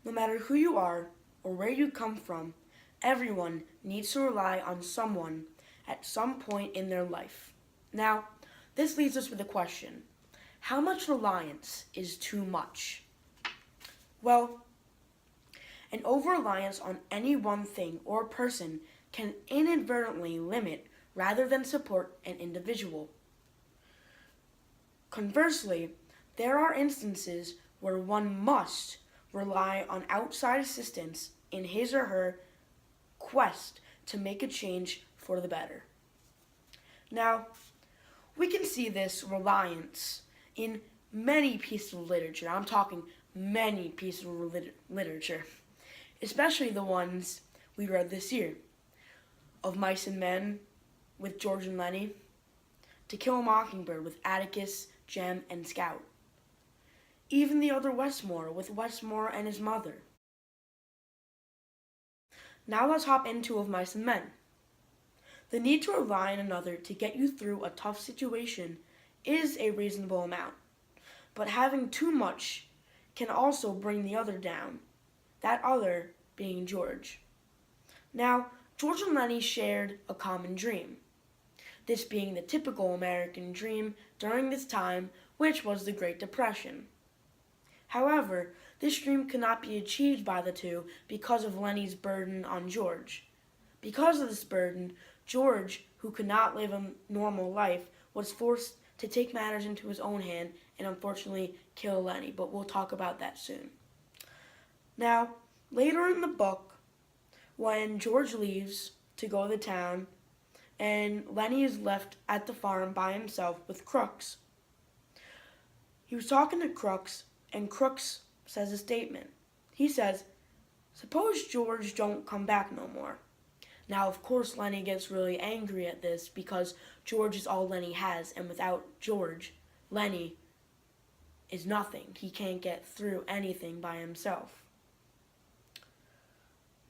No matter who you are or where you come from, everyone needs to rely on someone at some point in their life. Now, this leaves us with a question. How much reliance is too much? Well, an over-reliance on any one thing or person can inadvertently limit rather than support an individual. Conversely, there are instances where one must rely on outside assistance in his or her quest to make a change for the better. Now, we can see this reliance in many pieces of literature. I'm talking many pieces of literature, especially the ones we read this year. Of Mice and Men with George and Lenny, To Kill a Mockingbird with Atticus, Jem, and Scout. Even The Other Westmore with Westmore and his mother. Now let's hop into Of Mice and Men. The need to rely on another to get you through a tough situation is a reasonable amount, but having too much can also bring the other down, that other being George. Now, George and Lenny shared a common dream, this being the typical American dream during this time, which was the Great Depression. However, this dream could not be achieved by the two because of Lenny's burden on George. Because of this burden, George, who could not live a normal life, was forced to take matters into his own hand and unfortunately kill Lenny, but we'll talk about that soon. Now, later in the book, when George leaves to go to town and Lenny is left at the farm by himself with Crooks, he was talking to Crooks, and Crooks says a statement. He says, "Suppose George don't come back no more." Now, of course, Lenny gets really angry at this because George is all Lenny has, and without George, Lenny is nothing. He can't get through anything by himself.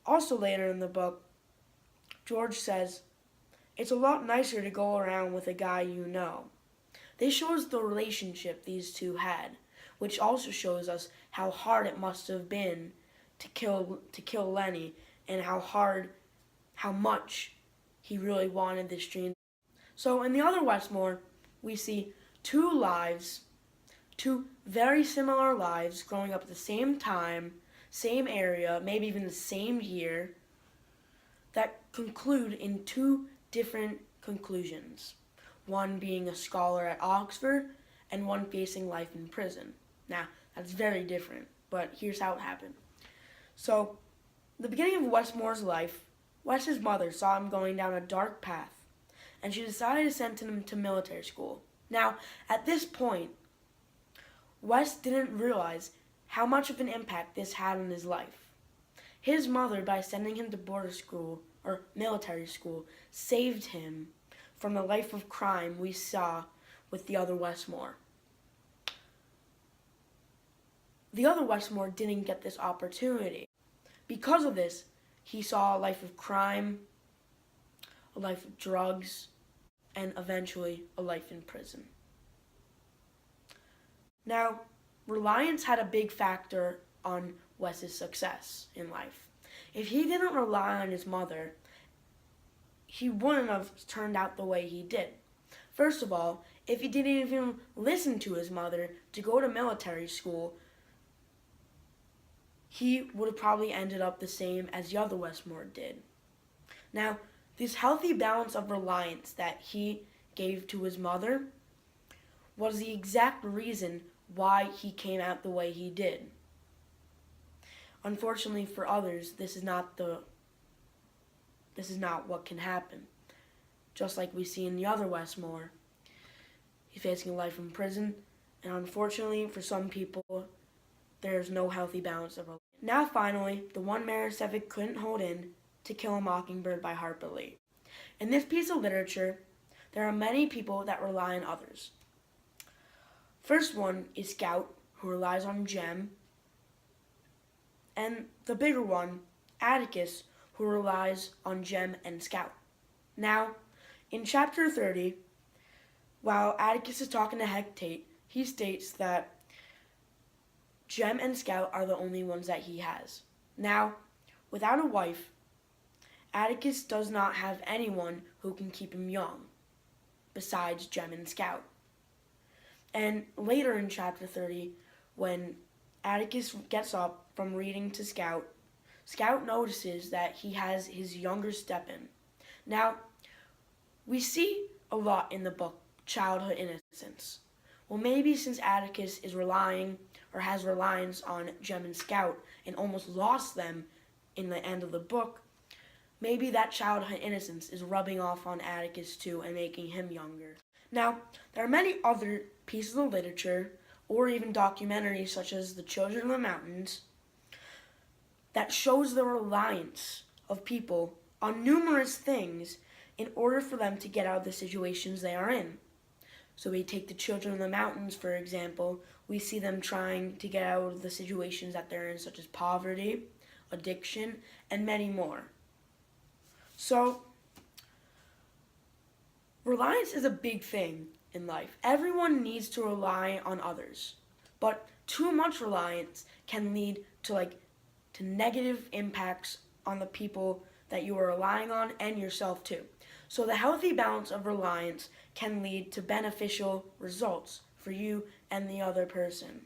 Also later in the book, George says, "It's a lot nicer to go around with a guy you know." This shows the relationship these two had, which also shows us how hard it must have been to kill Lenny, and how much he really wanted this dream. So in The Other Westmore, we see two very similar lives growing up at the same time, same area, maybe even the same year, that conclude in two different conclusions. One being a scholar at Oxford and one facing life in prison. Now, that's very different, but here's how it happened. So, the beginning of Westmore's life, Wes's mother saw him going down a dark path, and she decided to send him to military school. Now, at this point, Wes didn't realize how much of an impact this had on his life. His mother, by sending him to border school, or military school, saved him from the life of crime we saw with The Other Westmore. The Other Westmore didn't get this opportunity. Because of this, he saw a life of crime, a life of drugs, and eventually a life in prison. Now, reliance had a big factor on Wes's success in life. If he didn't rely on his mother, he wouldn't have turned out the way he did. First of all, if he didn't even listen to his mother to go to military school, he would have probably ended up the same as the other Westmore did. Now, this healthy balance of reliance that he gave to his mother was the exact reason why he came out the way he did. Unfortunately for others, this is not what can happen. Just like we see in the other Westmore, he's facing a life in prison, and unfortunately for some people, there's no healthy balance of reliance. Now finally, the one Mary Sevick couldn't hold in, To Kill a Mockingbird by Harper Lee. In this piece of literature, there are many people that rely on others. First one is Scout, who relies on Jem, and the bigger one, Atticus, who relies on Jem and Scout. Now, in chapter 30, while Atticus is talking to Hecate, he states that Jem and Scout are the only ones that he has. Now, without a wife, Atticus does not have anyone who can keep him young, besides Jem and Scout. And later in chapter 30, when Atticus gets up from reading to Scout, Scout notices that he has his younger step-in. Now, we see a lot in the book, childhood innocence. Well, maybe since Atticus is relying or has reliance on Jem and Scout and almost lost them in the end of the book, maybe that childhood innocence is rubbing off on Atticus too and making him younger. Now, there are many other pieces of literature or even documentaries such as The Children of the Mountains that shows the reliance of people on numerous things in order for them to get out of the situations they are in. So we take the Children of the Mountains, for example. We see them trying to get out of the situations that they're in, such as poverty, addiction, and many more. So, reliance is a big thing in life. Everyone needs to rely on others. But too much reliance can lead to negative impacts on the people that you are relying on and yourself too. So the healthy balance of reliance can lead to beneficial results for you and the other person.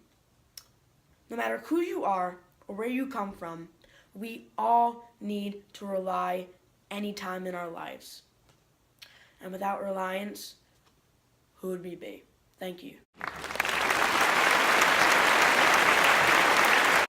No matter who you are or where you come from, we all need to rely any time in our lives. And without reliance, who would we be? Thank you.